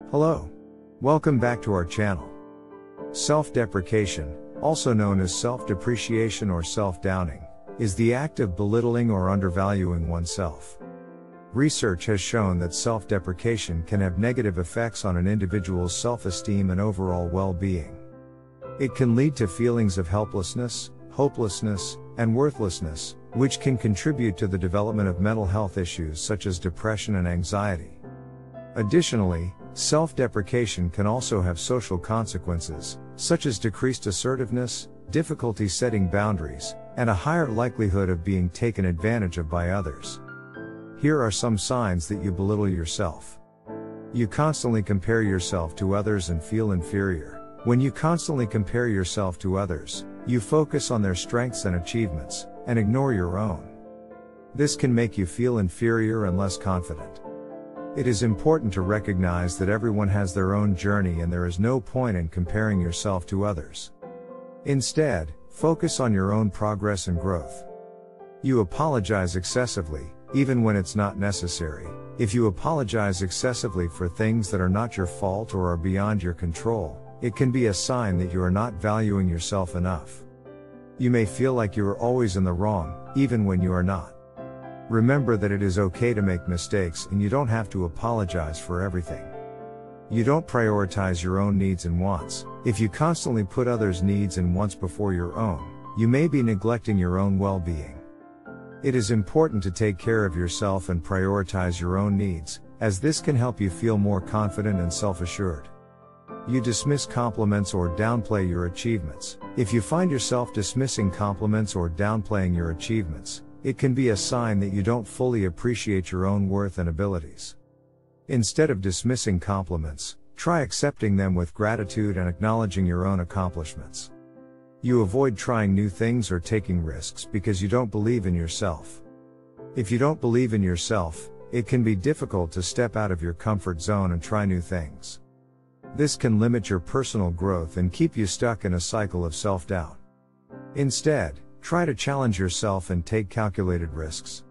Hello. Welcome back to our channel. Self-deprecation, also known as self-depreciation or self-downing, is the act of belittling or undervaluing oneself. Research has shown that self-deprecation can have negative effects on an individual's self-esteem and overall well-being. It can lead to feelings of helplessness, hopelessness, and worthlessness, which can contribute to the development of mental health issues such as depression and anxiety. Additionally, self-deprecation can also have social consequences, such as decreased assertiveness, difficulty setting boundaries, and a higher likelihood of being taken advantage of by others. Here are some signs that you belittle yourself. You constantly compare yourself to others and feel inferior. When you constantly compare yourself to others, you focus on their strengths and achievements, and ignore your own. This can make you feel inferior and less confident. It is important to recognize that everyone has their own journey and there is no point in comparing yourself to others. Instead, focus on your own progress and growth. You apologize excessively, even when it's not necessary. If you apologize excessively for things that are not your fault or are beyond your control, it can be a sign that you are not valuing yourself enough. You may feel like you are always in the wrong, even when you are not. Remember that it is okay to make mistakes and you don't have to apologize for everything. You don't prioritize your own needs and wants. If you constantly put others' needs and wants before your own, you may be neglecting your own well-being. It is important to take care of yourself and prioritize your own needs, as this can help you feel more confident and self-assured. You dismiss compliments or downplay your achievements. If you find yourself dismissing compliments or downplaying your achievements, it can be a sign that you don't fully appreciate your own worth and abilities. Instead of dismissing compliments, try accepting them with gratitude and acknowledging your own accomplishments. You avoid trying new things or taking risks because you don't believe in yourself. If you don't believe in yourself, it can be difficult to step out of your comfort zone and try new things. This can limit your personal growth and keep you stuck in a cycle of self-doubt. Instead, try to challenge yourself and take calculated risks.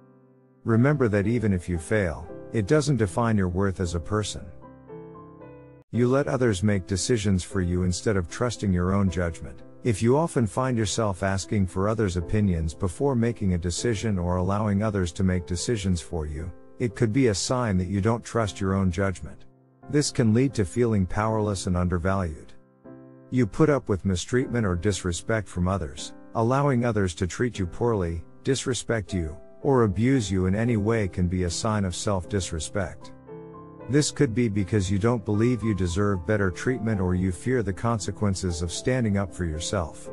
Remember that even if you fail, it doesn't define your worth as a person. You let others make decisions for you instead of trusting your own judgment. If you often find yourself asking for others' opinions before making a decision or allowing others to make decisions for you, it could be a sign that you don't trust your own judgment. This can lead to feeling powerless and undervalued. You put up with mistreatment or disrespect from others. Allowing others to treat you poorly, disrespect you, or abuse you in any way can be a sign of self-disrespect. This could be because you don't believe you deserve better treatment or you fear the consequences of standing up for yourself.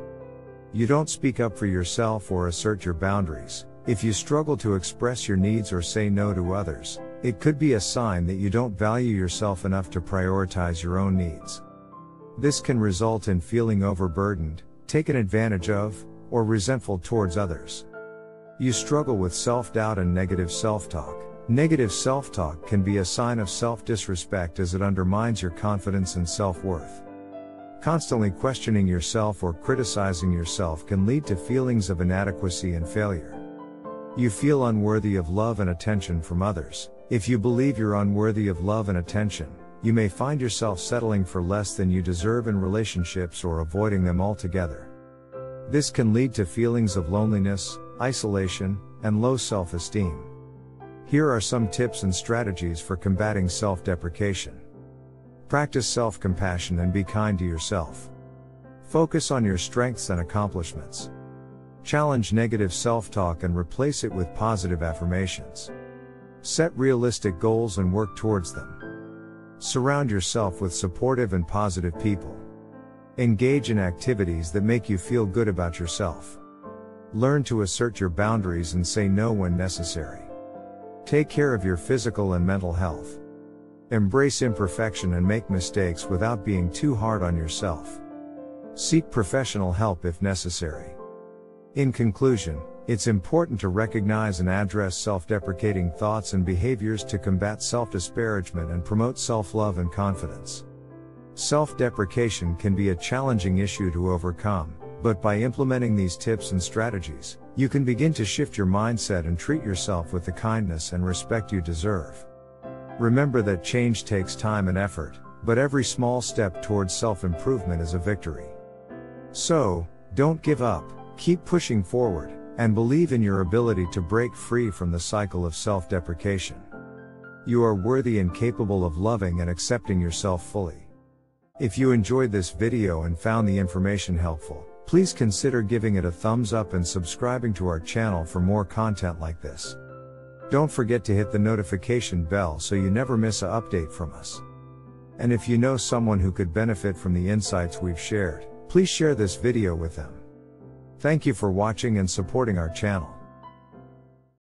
You don't speak up for yourself or assert your boundaries. If you struggle to express your needs or say no to others, it could be a sign that you don't value yourself enough to prioritize your own needs. This can result in feeling overburdened, taken advantage of, or resentful towards others. You struggle with self-doubt and negative self-talk. Negative self-talk can be a sign of self-disrespect as it undermines your confidence and self-worth. Constantly questioning yourself or criticizing yourself can lead to feelings of inadequacy and failure. You feel unworthy of love and attention from others. If you believe you're unworthy of love and attention, you may find yourself settling for less than you deserve in relationships or avoiding them altogether. This can lead to feelings of loneliness, isolation, and low self-esteem. Here are some tips and strategies for combating self-deprecation. Practice self-compassion and be kind to yourself. Focus on your strengths and accomplishments. Challenge negative self-talk and replace it with positive affirmations. Set realistic goals and work towards them. Surround yourself with supportive and positive people. Engage in activities that make you feel good about yourself. Learn to assert your boundaries and say no when necessary. Take care of your physical and mental health. Embrace imperfection and make mistakes without being too hard on yourself. Seek professional help if necessary. In conclusion, it's important to recognize and address self-deprecating thoughts and behaviors to combat self-disparagement and promote self-love and confidence. Self-deprecation can be a challenging issue to overcome, but by implementing these tips and strategies, you can begin to shift your mindset and treat yourself with the kindness and respect you deserve. Remember that change takes time and effort, but every small step towards self-improvement is a victory. So, don't give up, keep pushing forward, and believe in your ability to break free from the cycle of self-deprecation. You are worthy and capable of loving and accepting yourself fully. If you enjoyed this video and found the information helpful, please consider giving it a thumbs up and subscribing to our channel for more content like this. Don't forget to hit the notification bell so you never miss an update from us. And if you know someone who could benefit from the insights we've shared, please share this video with them. Thank you for watching and supporting our channel.